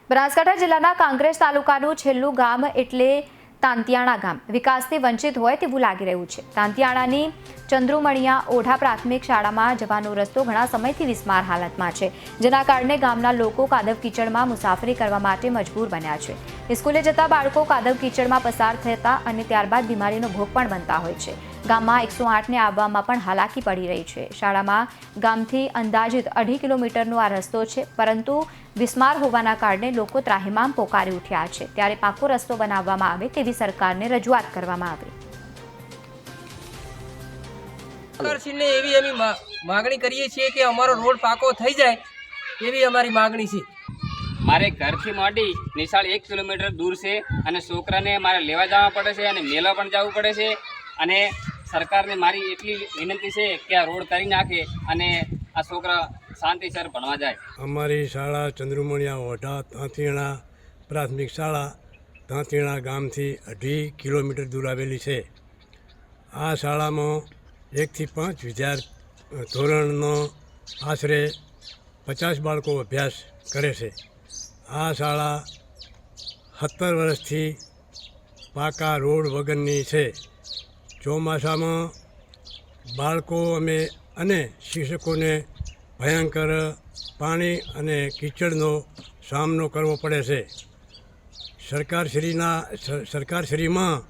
બનાસકાંઠા જિલ્લાના કાંકરેજ તાલુકાનું છેલ્લું ગામ એટલે તાંતિયાણા ગામ વિકાસથી વંચિત હોય તેવું લાગી રહ્યું છે। તાંતિયાણાની ચંદ્રુમણિયા ઓઢા પ્રાથમિક શાળામાં જવાનો રસ્તો ઘણા સમયથી વિસ્માર હાલતમાં છે, જેના કારણે ગામના લોકો કાદવ કીચડમાં મુસાફરી કરવા માટે મજબૂર બન્યા છે। સ્કૂલે જતા બાળકો કાદવ કીચડમાં પસાર થતા અને ત્યારબાદ બીમારીનો ભોગ પણ બનતા હોય છે। ગામમાં 108ને આવવામાં પણ હાલાકી પડી રહી છે। શાળામાં ગામથી અંદાજિત 2.5 કિલોમીટરનો આ રસ્તો છે, પરંતુ વિસ્માર હોવાના કારણે લોકો ત્રાહિમામ પોકારી ઉઠ્યા છે। ત્યારે પાકો રસ્તો બનાવવામાં આવે તેવી સરકારને રજૂઆત કરવામાં આવી। સરકારશ્રીને એવી અમે માગણી કરીએ છીએ કે અમારો રોડ પાકો થઈ જાય એવી અમારી માગણી છે। મારે ઘરથી માંડી નિશાળ 1 કિલોમીટર દૂર છે અને છોકરાને મારે લેવા જવા પડે છે અને મેળવા પણ જવું પડે છે અને સરકારને મારી એટલી વિનંતી છે કે આ રોડ કરી નાખે અને આ છોકરા શાંતિસર ભણવા જાય। અમારી શાળા ચંદ્રુમણિયા ઓઢા તાંતિયાણા પ્રાથમિક શાળા તાંતિયાણા ગામથી 2.5 કિલોમીટર દૂર આવેલી છે। આ શાળામાં 1 થી 5 ધોરણનો આશરે 50 બાળકો અભ્યાસ કરે છે। આ શાળા 17 વર્ષથી પાકા રોડ વગરની છે। ચોમાસામાં બાળકો અને શિક્ષકોને ભયંકર પાણી અને કીચડનો સામનો કરવો પડે છે। સરકારશ્રીમાં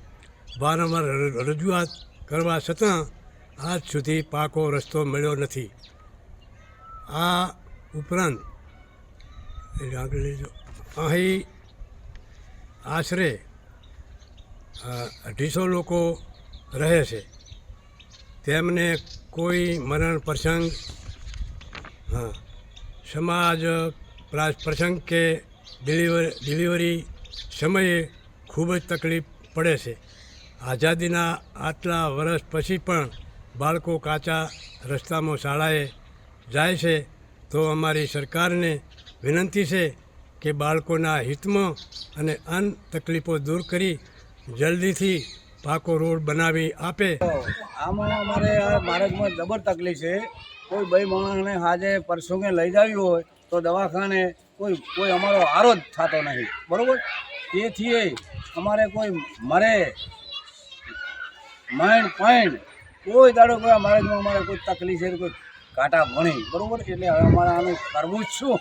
વારંવાર રજૂઆત કરવા છતાં આજ સુધી પાકો રસ્તો મળ્યો નથી। આ ઉપરાંત અહીં આશરે 250 લોકો રહે છે। તેમને કોઈ મરણ પ્રસંગ, સમાજ પ્રસંગ કે ડિલિવરી સમયે ખૂબ જ તકલીફ પડે છે। આઝાદીના આટલા વર્ષ પછી પણ બાળકો કાચા રસ્તામાં શાળાએ જાય છે, તો અમારી સરકારને વિનંતી છે કે બાળકોના હિતમાં અને અન્ય તકલીફો દૂર કરી જલ્દીથી પાકો રોડ બનાવી આપે। આમાં અમારે આ ભારતમાં જબર તકલીફ છે। કોઈ ભાઈ માણસને આજે પરસોંગે લઈ જવી હોય તો દવાખાને કોઈ અમારો હારો જ થતો નથી, બરાબર। તેથી અમારે કોઈ મરે માઇન્ડ પોઈન્ટ કોઈ દાડો કોઈ અમારે કોઈ તકલીફ છે, કોઈ કાંટા ભણી, બરાબર। એટલે હવે અમારે આનું કરવું જ શું।